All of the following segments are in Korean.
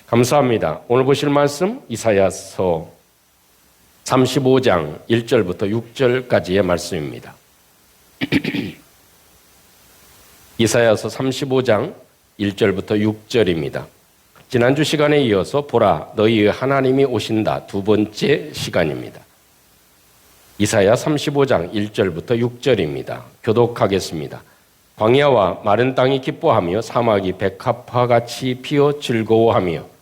감사합니다. 오늘 보실 말씀 이사야서 35장 1절부터 6절까지의 말씀입니다. 이사야서 35장 1절부터 6절입니다. 지난주 시간에 이어서 보라 너희의 하나님이 오신다 두 번째 시간입니다. 이사야 35장 1절부터 6절입니다. 교독하겠습니다. 광야와 마른 땅이 기뻐하며 사막이 백합화같이 피어 즐거워하며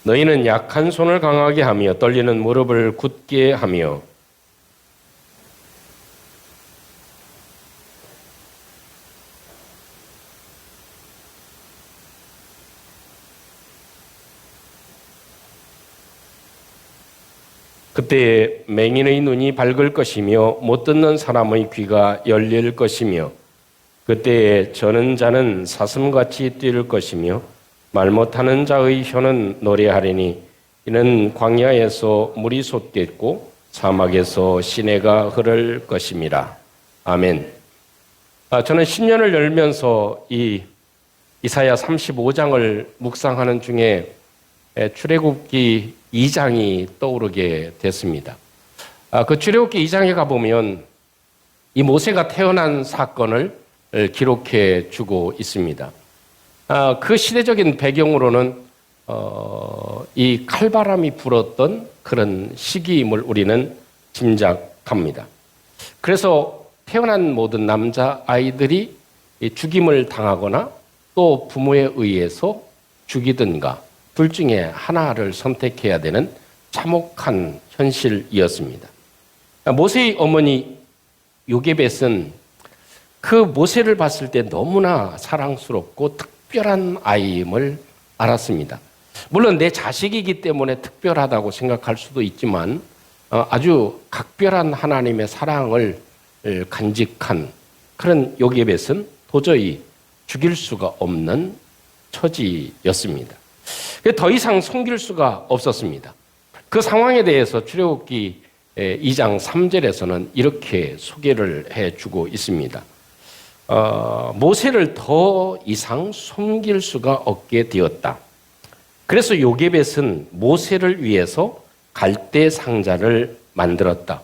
너희는 약한 손을 강하게 하며 떨리는 무릎을 굳게 하며 그때 맹인의 눈이 밝을 것이며 못 듣는 사람의 귀가 열릴 것이며 그때에 저는 자는 사슴같이 뛸 것이며 말 못하는 자의 혀는 노래하리니 이는 광야에서 물이 솟겠고 사막에서 시내가 흐를 것임이라. 아멘. 저는 10년을 열면서 이 이사야 35장을 묵상하는 중에 출애굽기 2장이 떠오르게 됐습니다. 그 출애굽기 2장에 가보면 이 모세가 태어난 사건을 기록해 주고 있습니다. 그 시대적인 배경으로는 이 칼바람이 불었던 그런 시기임을 우리는 짐작합니다. 그래서 태어난 모든 남자 아이들이 죽임을 당하거나 또 부모에 의해서 죽이든가 둘 중에 하나를 선택해야 되는 참혹한 현실이었습니다. 모세의 어머니 요게벳은 그 모세를 봤을 때 너무나 사랑스럽고 특별한 아이임을 알았습니다. 물론 내 자식이기 때문에 특별하다고 생각할 수도 있지만 아주 각별한 하나님의 사랑을 간직한 그런 요게벳은 도저히 죽일 수가 없는 처지였습니다. 더 이상 섬길 수가 없었습니다. 그 상황에 대해서 출애굽기 2장 3절에서는 이렇게 소개를 해주고 있습니다. 모세를 더 이상 섬길 수가 없게 되었다. 그래서 요게벳은 모세를 위해서 갈대 상자를 만들었다.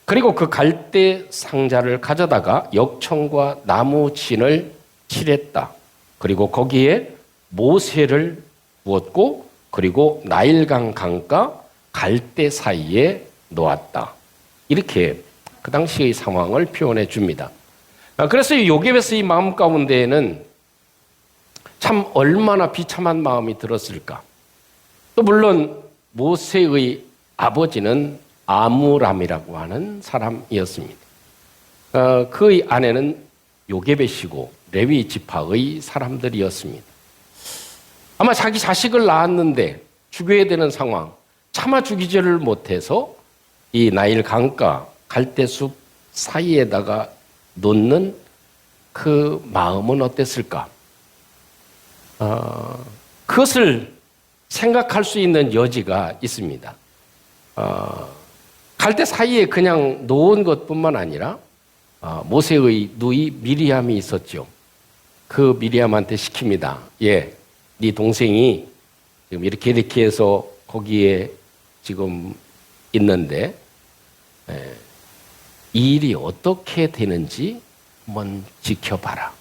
그리고 그 갈대 상자를 가져다가 역청과 나무 진을 칠했다. 그리고 거기에 모세를 부었고 그리고 나일강 강가 갈대 사이에 놓았다. 이렇게 그 당시의 상황을 표현해 줍니다. 그래서 이 요게벳의 마음 가운데에는 참 얼마나 비참한 마음이 들었을까. 또 물론 모세의 아버지는 아므람이라고 하는 사람이었습니다. 그의 아내는 요게벳이고 레위 지파의 사람들이었습니다. 아마 자기 자식을 낳았는데 죽여야 되는 상황, 차마 죽이지를 못해서 이 나일 강가 갈대숲 사이에다가 놓는 그 마음은 어땠을까? 그것을 생각할 수 있는 여지가 있습니다. 갈대 사이에 그냥 놓은 것뿐만 아니라 모세의 누이 미리암이 있었죠. 그 미리암한테 시킵니다. 예, 네 동생이 지금 이렇게 해서 거기에 지금 있는데 이 일이 어떻게 되는지 한번 지켜봐라.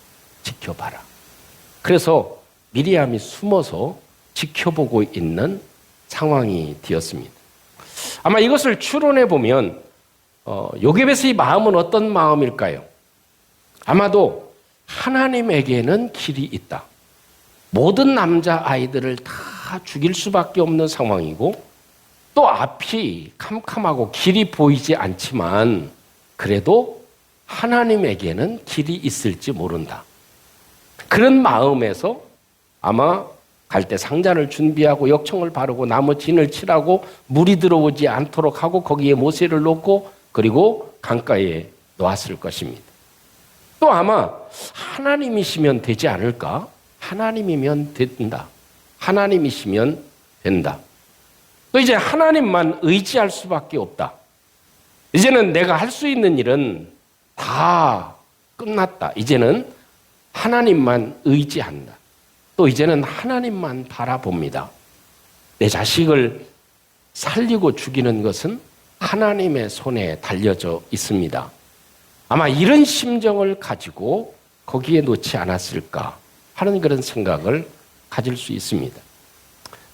그래서 미리암이 숨어서 지켜보고 있는 상황이 되었습니다. 아마 이것을 추론해 보면 요게벳의 마음은 어떤 마음일까요? 아마도 하나님에게는 길이 있다. 모든 남자 아이들을 다 죽일 수밖에 없는 상황이고 또 앞이 캄캄하고 길이 보이지 않지만 그래도 하나님에게는 길이 있을지 모른다. 그런 마음에서 아마 갈대 상자를 준비하고 역청을 바르고 나무 진을 칠하고 물이 들어오지 않도록 하고 거기에 모세를 놓고 그리고 강가에 놓았을 것입니다. 또 아마 하나님이시면 되지 않을까? 하나님이면 된다. 하나님이시면 된다. 또 이제 하나님만 의지할 수밖에 없다. 이제는 내가 할 수 있는 일은 다 끝났다. 이제는 하나님만 의지한다. 또 이제는 하나님만 바라봅니다. 내 자식을 살리고 죽이는 것은 하나님의 손에 달려져 있습니다. 아마 이런 심정을 가지고 거기에 놓지 않았을까 하는 그런 생각을 가질 수 있습니다.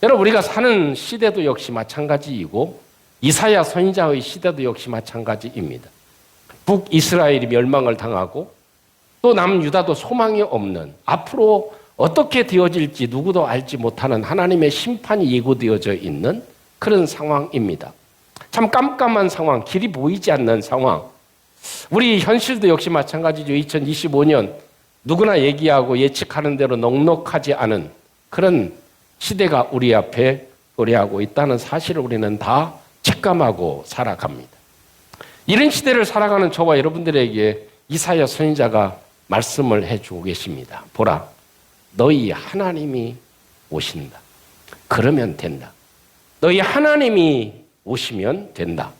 여러분, 우리가 사는 시대도 역시 마찬가지이고 이사야 선지자의 시대도 역시 마찬가지입니다. 북이스라엘이 멸망을 당하고 또 남유다도 소망이 없는, 앞으로 어떻게 되어질지 누구도 알지 못하는 하나님의 심판이 예고되어져 있는 그런 상황입니다. 참 깜깜한 상황, 길이 보이지 않는 상황. 우리 현실도 역시 마찬가지죠. 2025년 누구나 얘기하고 예측하는 대로 넉넉하지 않은 그런 시대가 우리 앞에 도래하고 있다는 사실을 우리는 다 직감하고 살아갑니다. 이런 시대를 살아가는 저와 여러분들에게 이사야 선지자가 말씀을 해주고 계십니다. 보라, 너희 하나님이 오신다. 그러면 된다. 너희 하나님이 오시면 된다.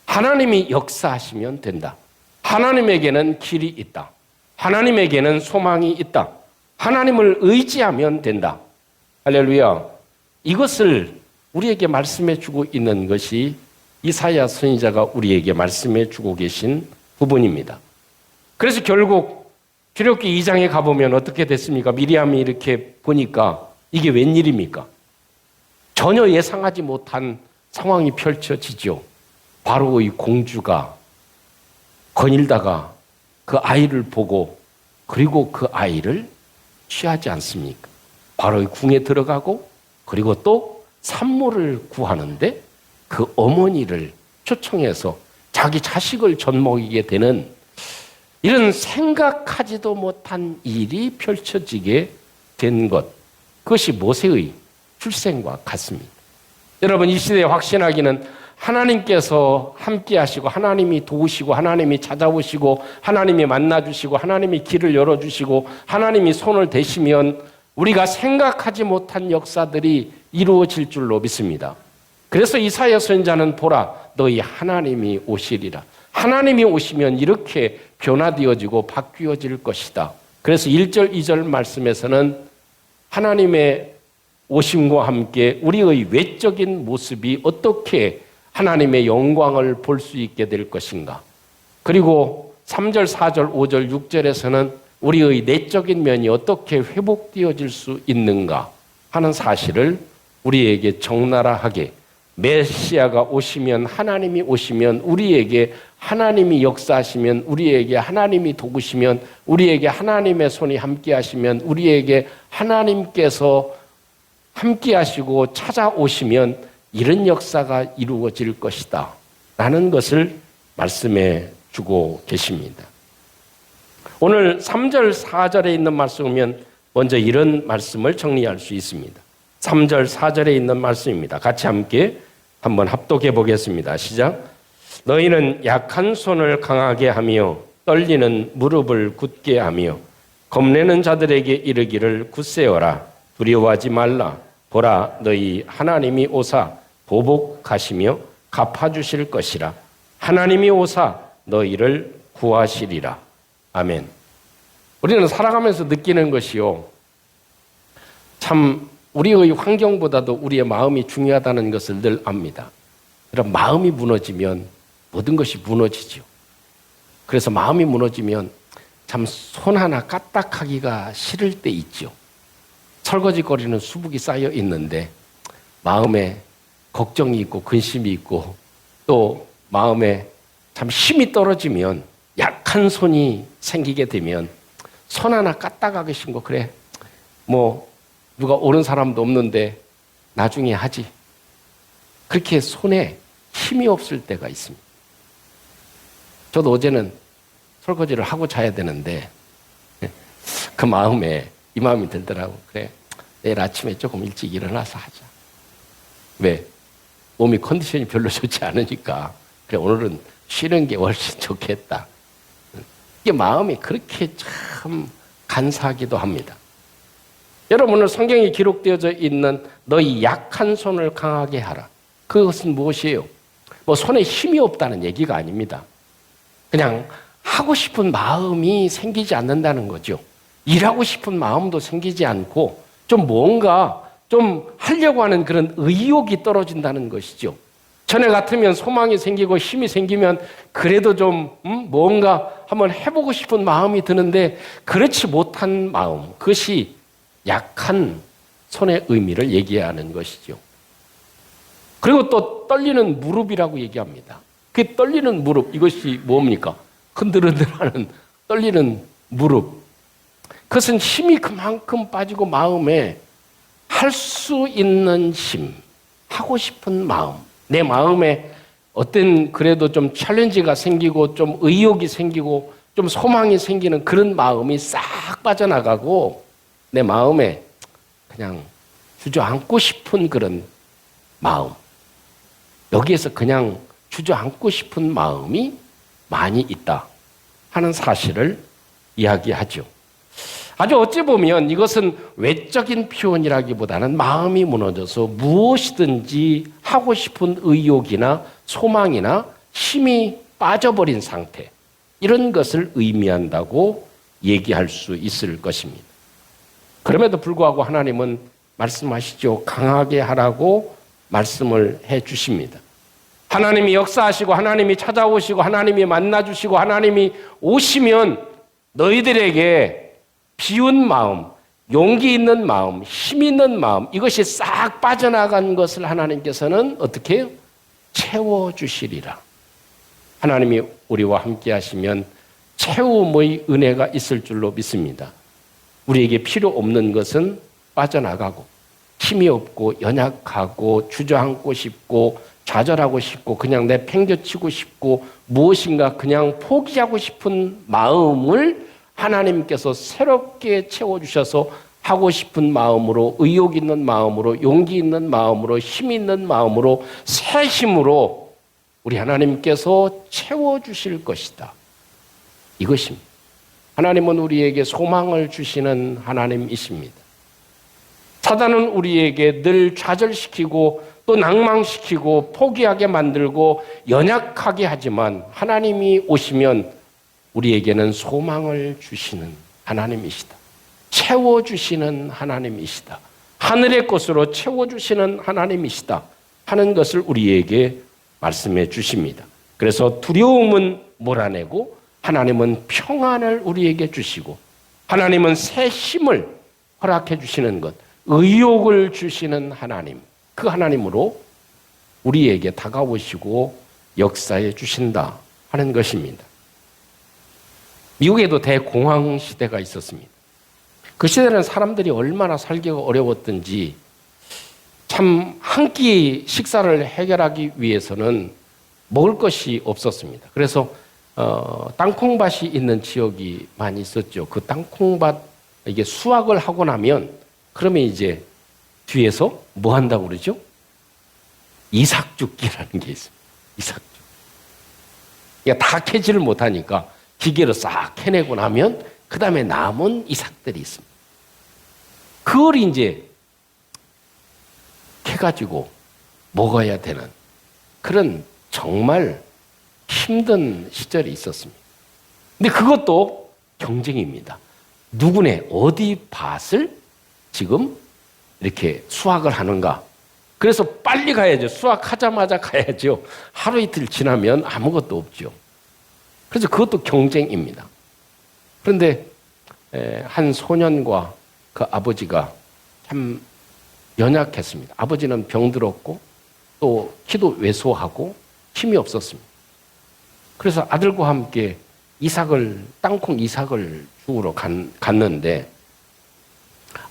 하나님이 역사하시면 된다. 하나님에게는 길이 있다. 하나님에게는 소망이 있다. 하나님을 의지하면 된다. 할렐루야. 이것을 우리에게 말씀해 주고 있는 것이 이사야 선지자가 우리에게 말씀해 주고 계신 부분입니다. 그래서 결국 출애굽기 2장에 가보면 어떻게 됐습니까? 미리암이 이렇게 보니까 이게 웬일입니까? 전혀 예상하지 못한 상황이 펼쳐지죠. 바로의 공주가 거닐다가 그 아이를 보고 그리고 그 아이를 취하지 않습니까? 바로의 궁에 들어가고 그리고 또 산모를 구하는데 그 어머니를 초청해서 자기 자식을 젖먹이게 되는 이런 생각하지도 못한 일이 펼쳐지게 된 것, 그것이 모세의 출생과 같습니다. 여러분, 이 시대에 확신하기는 하나님께서 함께 하시고 하나님이 도우시고 하나님이 찾아오시고 하나님이 만나주시고 하나님이 길을 열어주시고 하나님이 손을 대시면 우리가 생각하지 못한 역사들이 이루어질 줄로 믿습니다. 그래서 이사야 선지자는 보라, 너희 하나님이 오시리라. 하나님이 오시면 이렇게 변화되어지고 바뀌어질 것이다. 그래서 1절, 2절 말씀에서는 하나님의 오심과 함께 우리의 외적인 모습이 어떻게 하나님의 영광을 볼 수 있게 될 것인가. 그리고 3절, 4절, 5절, 6절에서는 우리의 내적인 면이 어떻게 회복되어질 수 있는가 하는 사실을 우리에게 적나라하게, 메시아가 오시면, 하나님이 오시면, 우리에게 하나님이 역사하시면, 우리에게 하나님이 도우시면, 우리에게 하나님의 손이 함께 하시면, 우리에게 하나님께서 함께 하시고 찾아오시면 이런 역사가 이루어질 것이다 라는 것을 말씀해 주고 계십니다. 오늘 3절, 4절에 있는 말씀을 보면 먼저 이런 말씀을 정리할 수 있습니다. 3절, 4절에 있는 말씀입니다. 같이 함께 한번 합독해 보겠습니다. 시작. 너희는 약한 손을 강하게 하며 떨리는 무릎을 굳게 하며 겁내는 자들에게 이르기를 굳세어라. 두려워하지 말라. 보라, 너희 하나님이 오사 보복하시며 갚아주실 것이라. 하나님이 오사 너희를 구하시리라. 아멘. 우리는 살아가면서 느끼는 것이요, 참 우리의 환경보다도 우리의 마음이 중요하다는 것을 늘 압니다. 그럼 마음이 무너지면 모든 것이 무너지죠. 그래서 마음이 무너지면 참 손 하나 까딱하기가 싫을 때 있죠. 설거지거리는 수북이 쌓여 있는데 마음에 걱정이 있고 근심이 있고 또 마음에 참 힘이 떨어지면, 약한 손이 생기게 되면 손 하나 까딱하기 싫은 거, 그래 뭐 누가 오는 사람도 없는데 나중에 하지, 그렇게 손에 힘이 없을 때가 있습니다. 저도 어제는 설거지를 하고 자야 되는데 그 마음에 이 마음이 들더라고. 그래, 내일 아침에 조금 일찍 일어나서 하자. 왜? 몸이 컨디션이 별로 좋지 않으니까. 그래, 오늘은 쉬는 게 훨씬 좋겠다. 이게 마음이 그렇게 참 간사하기도 합니다. 여러분, 오늘 성경에 기록되어져 있는 너희 약한 손을 강하게 하라. 그것은 무엇이에요? 뭐 손에 힘이 없다는 얘기가 아닙니다. 그냥 하고 싶은 마음이 생기지 않는다는 거죠. 일하고 싶은 마음도 생기지 않고 좀 뭔가 좀 하려고 하는 그런 의욕이 떨어진다는 것이죠. 전에 같으면 소망이 생기고 힘이 생기면 그래도 좀 뭔가 한번 해보고 싶은 마음이 드는데 그렇지 못한 마음, 그것이 약한 손의 의미를 얘기하는 것이죠. 그리고 또 떨리는 무릎이라고 얘기합니다. 그 떨리는 무릎, 이것이 뭡니까? 흔들흔들하는 떨리는 무릎. 그것은 힘이 그만큼 빠지고 마음에 할 수 있는 힘, 하고 싶은 마음, 내 마음에 어떤 그래도 좀 챌린지가 생기고 좀 의욕이 생기고 좀 소망이 생기는 그런 마음이 싹 빠져나가고 내 마음에 그냥 주저앉고 싶은 그런 마음, 여기에서 그냥 주저앉고 싶은 마음이 많이 있다 하는 사실을 이야기하죠. 아주 어찌 보면 이것은 외적인 표현이라기보다는 마음이 무너져서 무엇이든지 하고 싶은 의욕이나 소망이나 힘이 빠져버린 상태, 이런 것을 의미한다고 얘기할 수 있을 것입니다. 그럼에도 불구하고 하나님은 말씀하시죠. 강하게 하라고 말씀을 해 주십니다. 하나님이 역사하시고 하나님이 찾아오시고 하나님이 만나주시고 하나님이 오시면 너희들에게 비운 마음, 용기 있는 마음, 힘 있는 마음, 이것이 싹 빠져나간 것을 하나님께서는 어떻게 해요? 채워주시리라. 하나님이 우리와 함께 하시면 채움의 은혜가 있을 줄로 믿습니다. 우리에게 필요 없는 것은 빠져나가고 힘이 없고 연약하고 주저앉고 싶고 좌절하고 싶고 그냥 내팽개치고 싶고 무엇인가 그냥 포기하고 싶은 마음을 하나님께서 새롭게 채워주셔서 하고 싶은 마음으로, 의욕 있는 마음으로, 용기 있는 마음으로, 힘 있는 마음으로, 새 힘으로 우리 하나님께서 채워주실 것이다. 이것입니다. 하나님은 우리에게 소망을 주시는 하나님이십니다. 사단은 우리에게 늘 좌절시키고 또 낭망시키고 포기하게 만들고 연약하게 하지만 하나님이 오시면 우리에게는 소망을 주시는 하나님이시다. 채워주시는 하나님이시다. 하늘의 것으로 채워주시는 하나님이시다 하는 것을 우리에게 말씀해 주십니다. 그래서 두려움은 몰아내고 하나님은 평안을 우리에게 주시고 하나님은 새 힘을 허락해 주시는 것, 의욕을 주시는 하나님, 그 하나님으로 우리에게 다가오시고 역사해 주신다 하는 것입니다. 미국에도 대공황 시대가 있었습니다. 그 시대는 사람들이 얼마나 살기가 어려웠던지 참 한 끼 식사를 해결하기 위해서는 먹을 것이 없었습니다. 그래서 땅콩밭이 있는 지역이 많이 있었죠. 그 땅콩밭 이게 수확을 하고 나면 그러면 이제 뒤에서 뭐 한다고 그러죠? 이삭죽기라는 게 있습니다. 이삭죽. 그러니까 다 캐지를 못하니까 기계로 싹 캐내고 나면 그 다음에 남은 이삭들이 있습니다. 그걸 이제 캐가지고 먹어야 되는 그런 정말 힘든 시절이 있었습니다. 근데 그것도 경쟁입니다. 누구네 어디 밭을 지금 이렇게 수확을 하는가. 그래서 빨리 가야죠. 수확하자마자 가야죠. 하루 이틀 지나면 아무것도 없죠. 그래서 그것도 경쟁입니다. 그런데 한 소년과 그 아버지가 참 연약했습니다. 아버지는 병들었고 또 키도 왜소하고 힘이 없었습니다. 그래서 아들과 함께 땅콩 이삭을 주우러 갔는데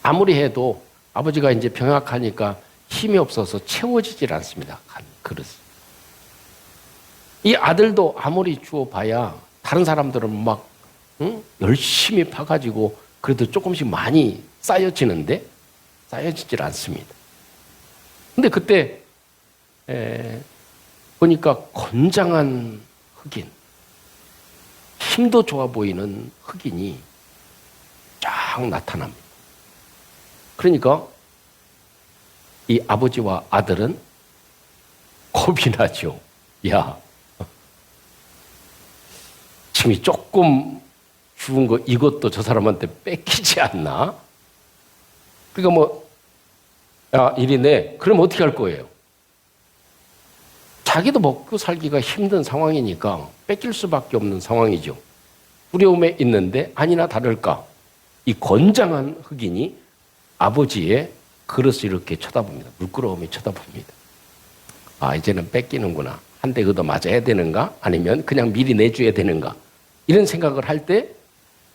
아무리 해도 아버지가 이제 병약하니까 힘이 없어서 채워지질 않습니다. 그릇이. 이 아들도 아무리 주워봐야 다른 사람들은 막 열심히 파가지고 그래도 조금씩 많이 쌓여지는데 쌓여지질 않습니다. 근데 그때 보니까 건장한 흑인, 힘도 좋아 보이는 흑인이 쫙 나타납니다. 그러니까 이 아버지와 아들은 겁이 나죠. 야, 지금 조금 죽은 거 이것도 저 사람한테 뺏기지 않나? 그러니까 뭐, 야, 이리네. 그럼 어떻게 할 거예요? 자기도 먹고 살기가 힘든 상황이니까 뺏길 수밖에 없는 상황이죠. 두려움에 있는데 아니나 다를까 이 건장한 흑인이 아버지의 그릇을 이렇게 쳐다봅니다. 물끄러움이 쳐다봅니다. 아, 이제는 뺏기는구나. 한 대 걷어 맞아야 되는가? 아니면 그냥 미리 내줘야 되는가? 이런 생각을 할 때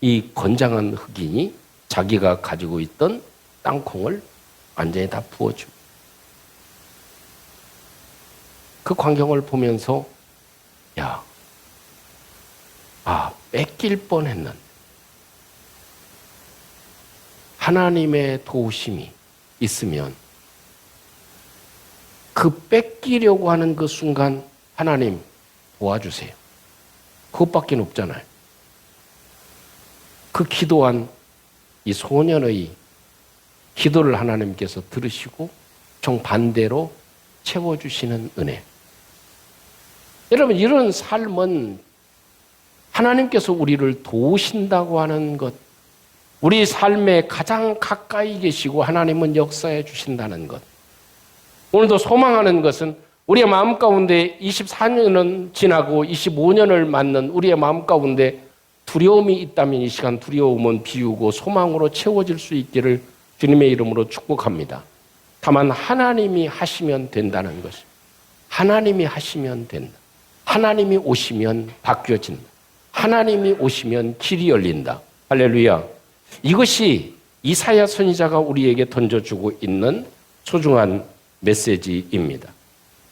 이 건장한 흑인이 자기가 가지고 있던 땅콩을 완전히 다 부어줍니다. 그 광경을 보면서 야, 뺏길 뻔했는 하나님의 도우심이 있으면 그 뺏기려고 하는 그 순간 하나님 도와주세요. 그것밖에 없잖아요. 그 기도한 이 소년의 기도를 하나님께서 들으시고 정반대로 채워주시는 은혜. 여러분, 이런 삶은 하나님께서 우리를 도우신다고 하는 것, 우리 삶에 가장 가까이 계시고 하나님은 역사해 주신다는 것. 오늘도 소망하는 것은 우리의 마음 가운데 24년은 지나고 25년을 맞는 우리의 마음 가운데 두려움이 있다면 이 시간 두려움은 비우고 소망으로 채워질 수 있기를 주님의 이름으로 축복합니다. 다만 하나님이 하시면 된다는 것입니다. 하나님이 하시면 된다. 하나님이 오시면 바뀌어진다. 하나님이 오시면 길이 열린다. 할렐루야. 이것이 이사야 선지자가 우리에게 던져주고 있는 소중한 메시지입니다.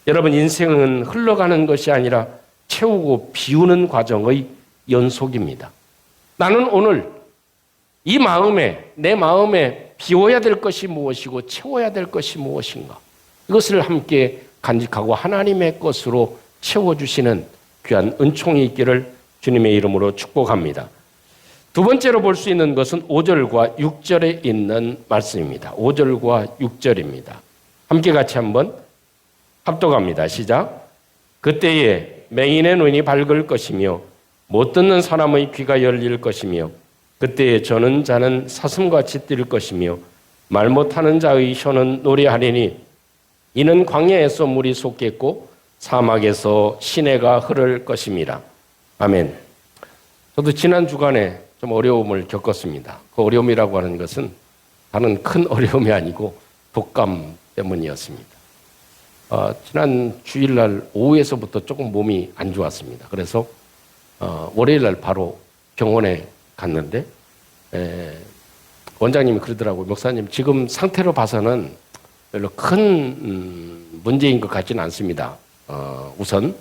여러분, 인생은 흘러가는 것이 아니라 채우고 비우는 과정의 연속입니다. 나는 오늘 이 마음에, 내 마음에 비워야 될 것이 무엇이고 채워야 될 것이 무엇인가? 이것을 함께 간직하고 하나님의 것으로 채워주시는 귀한 은총이 있기를 주님의 이름으로 축복합니다. 두 번째로 볼 수 있는 것은 5절과 6절에 있는 말씀입니다. 5절과 6절입니다. 함께 같이 한번 합독합니다. 시작. 그때에 맹인의 눈이 밝을 것이며 못 듣는 사람의 귀가 열릴 것이며 그때에 저는 자는 사슴같이 뛸 것이며 말 못하는 자의 혀는 노래하리니 이는 광야에서 물이 솟겠고 사막에서 시내가 흐를 것입니다. 아멘. 저도 지난 주간에 좀 어려움을 겪었습니다. 그 어려움이라고 하는 것은 다른 큰 어려움이 아니고 독감 때문이었습니다. 지난 주일날 오후에서부터 조금 몸이 안 좋았습니다. 그래서 월요일날 바로 병원에 갔는데 원장님이 그러더라고요. 목사님, 지금 상태로 봐서는 별로 큰 문제인 것 같지는 않습니다. 우선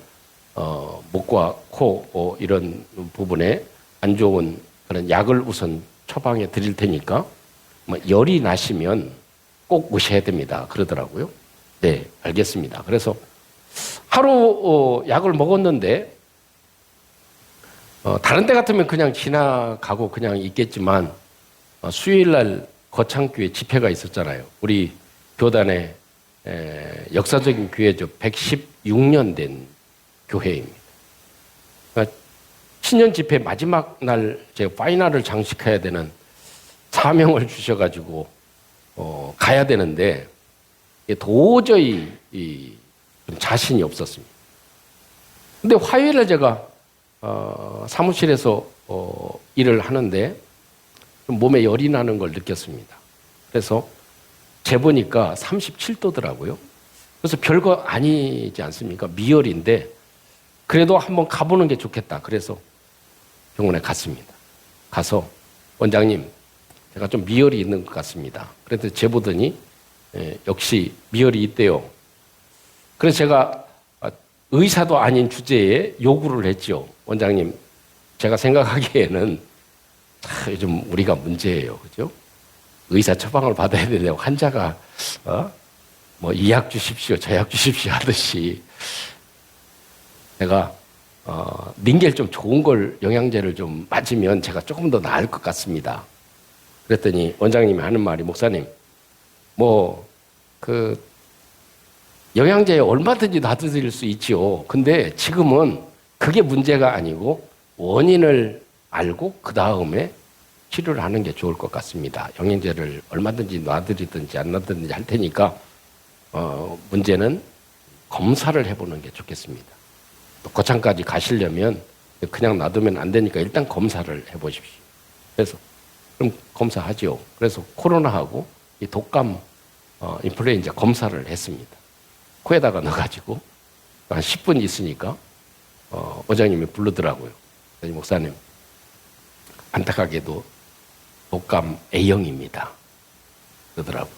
목과 코 이런 부분에 안 좋은 그런 약을 우선 처방해 드릴 테니까 열이 나시면 꼭 오셔야 됩니다. 그러더라고요. 네, 알겠습니다. 그래서 하루 약을 먹었는데 다른 때 같으면 그냥 지나가고 그냥 있겠지만 수요일날 거창교회 집회가 있었잖아요. 우리 교단의 역사적인 교회죠. 116년 된 교회입니다. 그러니까 신년 집회 마지막 날 제가 파이널을 장식해야 되는 사명을 주셔가지고 가야 되는데 도저히 좀 자신이 없었습니다. 근데 화요일에 제가 사무실에서 일을 하는데 몸에 열이 나는 걸 느꼈습니다. 그래서 재보니까 37도더라고요. 그래서 별거 아니지 않습니까? 미열인데 그래도 한번 가보는 게 좋겠다. 그래서 병원에 갔습니다. 가서 원장님, 제가 좀 미열이 있는 것 같습니다. 그래서 재보더니 역시 미열이 있대요. 그래서 제가 의사도 아닌 주제에 요구를 했죠. 원장님, 제가 생각하기에는 요즘 우리가 문제예요. 그죠? 의사 처방을 받아야 되는데 환자가 뭐 이 약 주십시오, 저 약 주십시오 하듯이 제가 닌겔 좀 좋은 걸 영양제를 좀 맞으면 제가 조금 더 나을 것 같습니다. 그랬더니 원장님이 하는 말이 목사님, 그 영양제 얼마든지 놔드릴 수 있지요. 근데 지금은 그게 문제가 아니고 원인을 알고 그 다음에 치료를 하는 게 좋을 것 같습니다. 영양제를 얼마든지 놔드리든지 안 놔드리든지 할 테니까 문제는 검사를 해보는 게 좋겠습니다. 또 거창까지 가시려면 그냥 놔두면 안 되니까 일단 검사를 해보십시오. 그래서 그럼 검사하죠. 그래서 코로나하고 이 독감, 인플루엔자 검사를 했습니다. 코에다가 넣어가지고 한 10분 있으니까 원장님이 부르더라고요. 목사님, 안타깝게도 독감 A형입니다. 그러더라고요.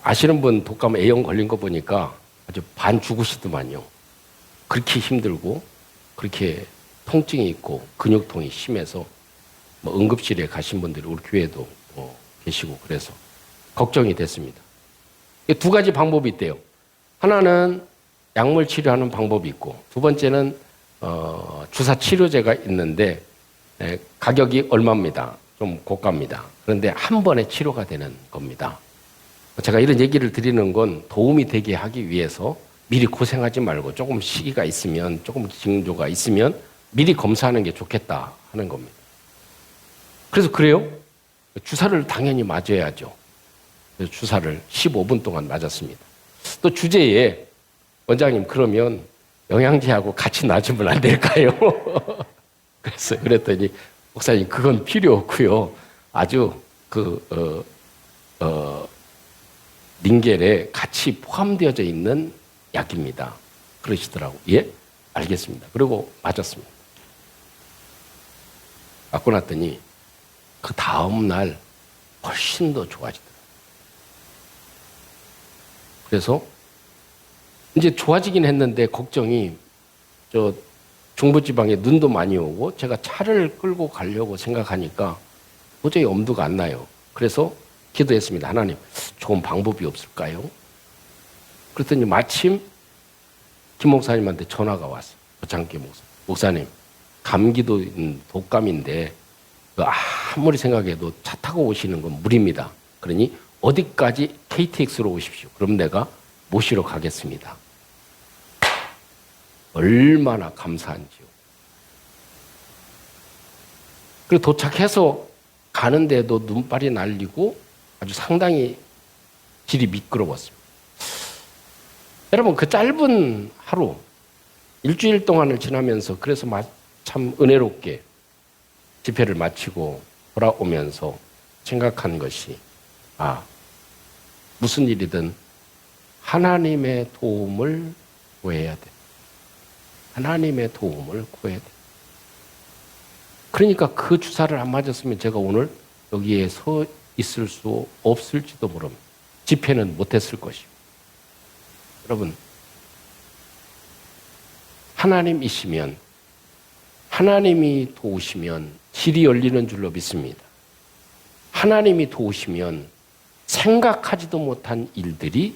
아시는 분 독감 A형 걸린 거 보니까 아주 반 죽으시더만요. 그렇게 힘들고 그렇게 통증이 있고 근육통이 심해서 응급실에 가신 분들이 우리 교회도 계시고 그래서 걱정이 됐습니다. 두 가지 방법이 있대요. 하나는 약물 치료하는 방법이 있고 두 번째는 주사 치료제가 있는데 가격이 얼마입니다. 좀 고가입니다. 그런데 한 번에 치료가 되는 겁니다. 제가 이런 얘기를 드리는 건 도움이 되게 하기 위해서 미리 고생하지 말고 조금 시기가 있으면 조금 징조가 있으면 미리 검사하는 게 좋겠다 하는 겁니다. 그래서 그래요? 주사를 당연히 맞아야죠. 그래서 주사를 15분 동안 맞았습니다. 또 주제에 원장님 그러면 영양제하고 같이 놔주면 안 될까요? 그랬더니 목사님 그건 필요 없고요. 아주 링겔에 같이 포함되어져 있는 약입니다. 그러시더라고요. 예? 알겠습니다. 그리고 맞았습니다. 맞고 났더니 그 다음 날 훨씬 더 좋아지더라고요. 그래서 이제 좋아지긴 했는데 걱정이 중부지방에 눈도 많이 오고 제가 차를 끌고 가려고 생각하니까 도저히 엄두가 안 나요. 그래서 기도했습니다. 하나님, 좋은 방법이 없을까요? 그랬더니 마침 김 목사님한테 전화가 왔어요. 장기 목사. 목사님, 감기도 독감인데 아무리 생각해도 차 타고 오시는 건 무리입니다. 그러니 어디까지 KTX로 오십시오. 그럼 내가 모시러 가겠습니다. 얼마나 감사한지요. 그리고 도착해서 가는데도 눈발이 날리고 아주 상당히 길이 미끄러웠습니다. 여러분, 그 짧은 하루, 일주일 동안을 지나면서 그래서 참 은혜롭게 집회를 마치고 돌아오면서 생각한 것이 무슨 일이든 하나님의 도움을 구해야 돼. 하나님의 도움을 구해야 돼. 그러니까 그 주사를 안 맞았으면 제가 오늘 여기에 서 있을 수 없을지도 모릅니다. 집회는 못했을 것이고. 여러분, 하나님이시면, 하나님이 도우시면 길이 열리는 줄로 믿습니다. 하나님이 도우시면 생각하지도 못한 일들이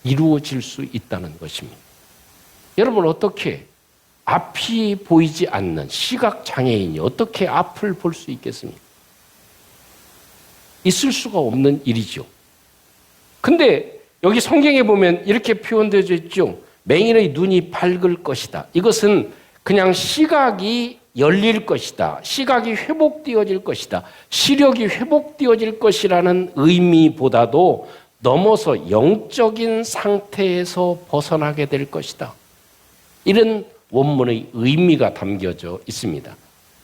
이루어질 수 있다는 것입니다. 여러분, 어떻게 앞이 보이지 않는 시각장애인이 어떻게 앞을 볼 수 있겠습니까? 있을 수가 없는 일이죠. 근데 여기 성경에 보면 이렇게 표현되어 있죠. 맹인의 눈이 밝을 것이다. 이것은 그냥 시각이 열릴 것이다. 시각이 회복되어질 것이다. 시력이 회복되어질 것이라는 의미보다도 넘어서 영적인 상태에서 벗어나게 될 것이다. 이런 원문의 의미가 담겨져 있습니다.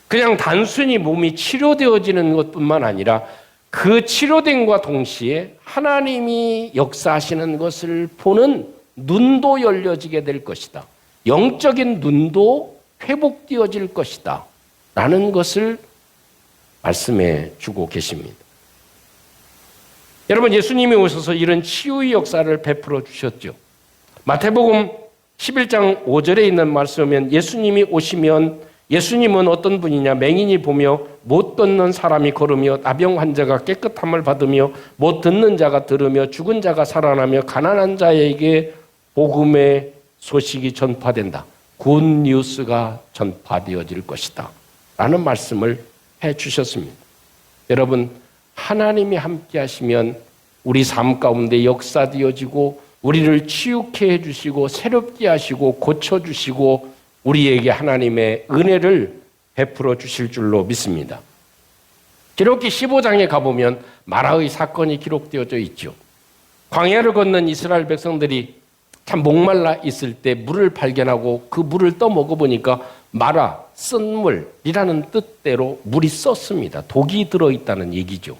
그냥 단순히 몸이 치료되어지는 것뿐만 아니라 그 치료됨과 동시에 하나님이 역사하시는 것을 보는 눈도 열려지게 될 것이다. 영적인 눈도 회복되어질 것이다. 라는 것을 말씀해 주고 계십니다. 여러분, 예수님이 오셔서 이런 치유의 역사를 베풀어 주셨죠. 마태복음 11장 5절에 있는 말씀은 예수님이 오시면 예수님은 어떤 분이냐? 맹인이 보며 못 듣는 사람이 걸으며 나병 환자가 깨끗함을 받으며 못 듣는 자가 들으며 죽은 자가 살아나며 가난한 자에게 복음의 소식이 전파된다. 굿 뉴스가 전파되어질 것이다. 라는 말씀을 해 주셨습니다. 여러분, 하나님이 함께 하시면 우리 삶 가운데 역사되어지고 우리를 치유케 해주시고 새롭게 하시고 고쳐주시고 우리에게 하나님의 은혜를 베풀어 주실 줄로 믿습니다. 기록기 15장에 가보면 마라의 사건이 기록되어져 있죠. 광야를 건넌 이스라엘 백성들이 참 목말라 있을 때 물을 발견하고 그 물을 떠먹어 보니까 마라, 쓴 물이라는 뜻대로 물이 썼습니다. 독이 들어있다는 얘기죠.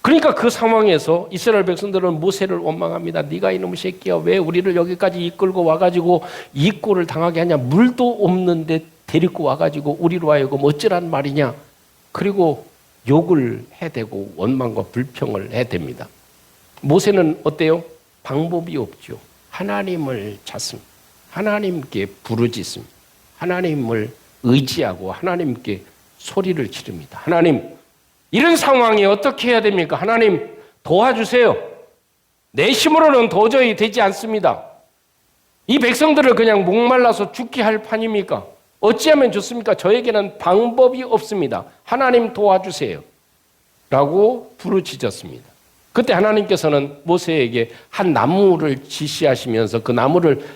그러니까 그 상황에서 이스라엘 백성들은 모세를 원망합니다. 네가 이놈의 새끼야, 왜 우리를 여기까지 이끌고 와가지고 이 꼴을 당하게 하냐. 물도 없는데 데리고 와가지고 우리로 하여금 어찌란 말이냐. 그리고 욕을 해대고 원망과 불평을 해댑니다. 모세는 어때요? 방법이 없죠. 하나님을 찾습니다. 하나님께 부르짖습니다. 하나님을 의지하고 하나님께 소리를 지릅니다. 하나님, 이런 상황에 어떻게 해야 됩니까? 하나님 도와주세요. 내 힘으로는 도저히 되지 않습니다. 이 백성들을 그냥 목말라서 죽게 할 판입니까? 어찌하면 좋습니까? 저에게는 방법이 없습니다. 하나님 도와주세요. 라고 부르짖었습니다. 그때 하나님께서는 모세에게 한 나무를 지시하시면서 그 나무를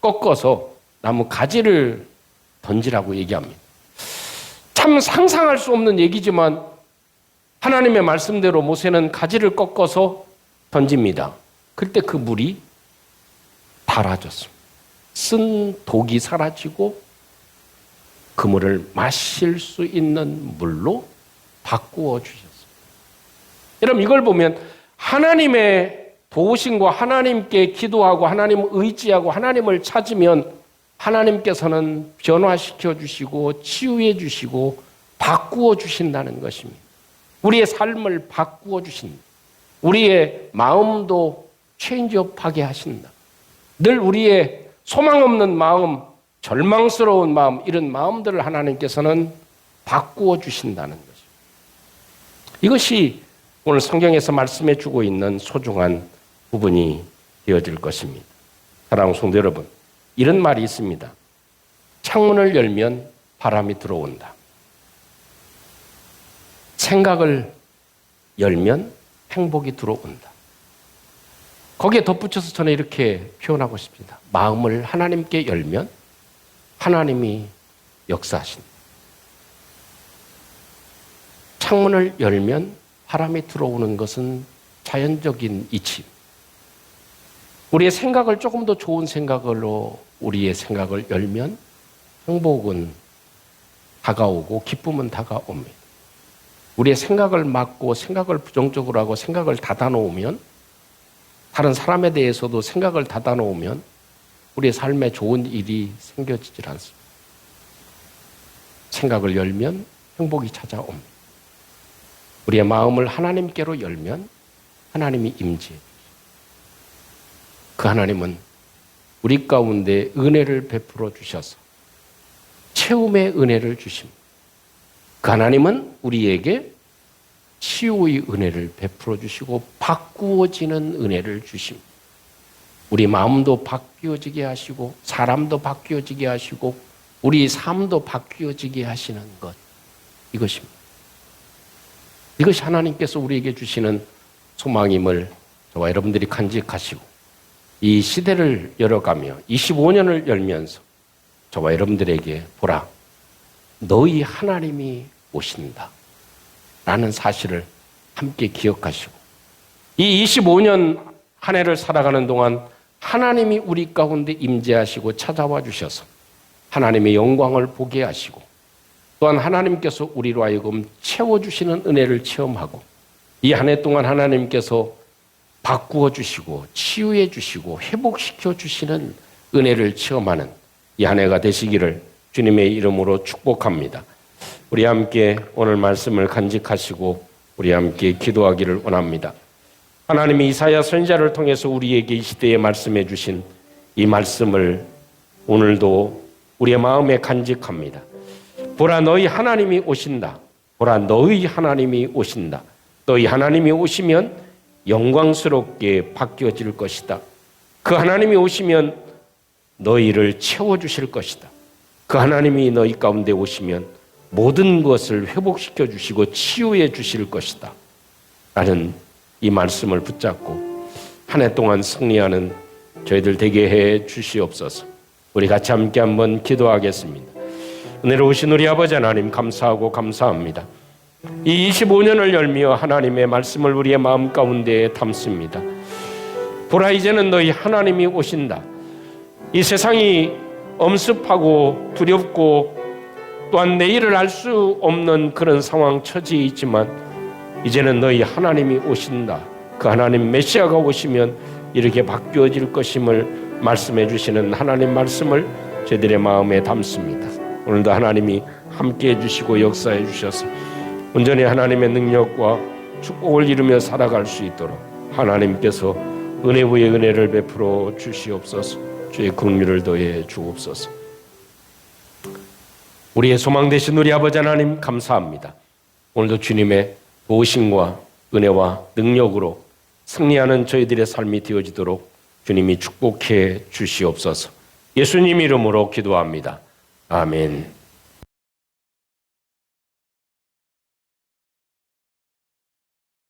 꺾어서 나무 가지를 던지라고 얘기합니다. 참 상상할 수 없는 얘기지만 하나님의 말씀대로 모세는 가지를 꺾어서 던집니다. 그때 그 물이 달아졌습니다. 쓴 독이 사라지고 그 물을 마실 수 있는 물로 바꾸어 주셨습니다. 여러분, 이걸 보면 하나님의 도우심과 하나님께 기도하고 하나님을 의지하고 하나님을 찾으면 하나님께서는 변화시켜 주시고 치유해 주시고 바꾸어 주신다는 것입니다. 우리의 삶을 바꾸어 주신다. 우리의 마음도 체인지업하게 하신다. 늘 우리의 소망 없는 마음, 절망스러운 마음, 이런 마음들을 하나님께서는 바꾸어 주신다는 것입니다. 이것이 오늘 성경에서 말씀해 주고 있는 소중한 부분이 되어질 것입니다. 사랑하는 성도 여러분, 이런 말이 있습니다. 창문을 열면 바람이 들어온다. 생각을 열면 행복이 들어온다. 거기에 덧붙여서 저는 이렇게 표현하고 싶습니다. 마음을 하나님께 열면 하나님이 역사하신다. 창문을 열면 바람이 들어오는 것은 자연적인 이치. 우리의 생각을 조금 더 좋은 생각으로 우리의 생각을 열면 행복은 다가오고 기쁨은 다가옵니다. 우리의 생각을 막고 생각을 부정적으로 하고 생각을 닫아놓으면, 다른 사람에 대해서도 생각을 닫아놓으면 우리의 삶에 좋은 일이 생겨지질 않습니다. 생각을 열면 행복이 찾아옵니다. 우리의 마음을 하나님께로 열면 하나님이 임재해 주십니다. 그 하나님은 우리 가운데 은혜를 베풀어 주셔서 채움의 은혜를 주십니다. 그 하나님은 우리에게 치유의 은혜를 베풀어 주시고 바꾸어지는 은혜를 주십니다. 우리 마음도 바뀌어지게 하시고 사람도 바뀌어지게 하시고 우리 삶도 바뀌어지게 하시는 것, 이것입니다. 이것이 하나님께서 우리에게 주시는 소망임을 저와 여러분들이 간직하시고 이 시대를 열어가며 25년을 열면서 저와 여러분들에게 보라, 너희 하나님이 오신다 라는 사실을 함께 기억하시고 이 25년 한 해를 살아가는 동안 하나님이 우리 가운데 임재하시고 찾아와 주셔서 하나님의 영광을 보게 하시고 또한 하나님께서 우리로 하여금 채워주시는 은혜를 체험하고 이 한 해 동안 하나님께서 바꾸어 주시고 치유해 주시고 회복시켜 주시는 은혜를 체험하는 이 한 해가 되시기를 주님의 이름으로 축복합니다. 우리 함께 오늘 말씀을 간직하시고 우리 함께 기도하기를 원합니다. 하나님이 이사야 선지자를 통해서 우리에게 이 시대에 말씀해 주신 이 말씀을 오늘도 우리의 마음에 간직합니다. 보라, 너희 하나님이 오신다. 보라, 너희 하나님이 오신다. 너희 하나님이 오시면 영광스럽게 바뀌어질 것이다. 그 하나님이 오시면 너희를 채워주실 것이다. 그 하나님이 너희 가운데 오시면 모든 것을 회복시켜 주시고 치유해 주실 것이다. 라는 이 말씀을 붙잡고 한 해 동안 승리하는 저희들 되게 해 주시옵소서. 우리 같이 함께 한번 기도하겠습니다. 은혜로우신 우리 아버지 하나님 감사하고 감사합니다. 이 25년을 열며 하나님의 말씀을 우리의 마음 가운데에 담습니다. 보라, 이제는 너희 하나님이 오신다. 이 세상이 엄습하고 두렵고 또한 내일을 알 수 없는 그런 상황 처지에 있지만 이제는 너희 하나님이 오신다. 그 하나님 메시아가 오시면 이렇게 바뀌어질 것임을 말씀해 주시는 하나님 말씀을 저희들의 마음에 담습니다. 오늘도 하나님이 함께해 주시고 역사해 주셔서 온전히 하나님의 능력과 축복을 이루며 살아갈 수 있도록 하나님께서 은혜 위에 은혜를 베풀어 주시옵소서. 주의 긍휼을 더해 주옵소서. 우리의 소망 되신 우리 아버지 하나님 감사합니다. 오늘도 주님의 도우심과 은혜와 능력으로 승리하는 저희들의 삶이 되어지도록 주님이 축복해 주시옵소서. 예수님 이름으로 기도합니다. 아멘.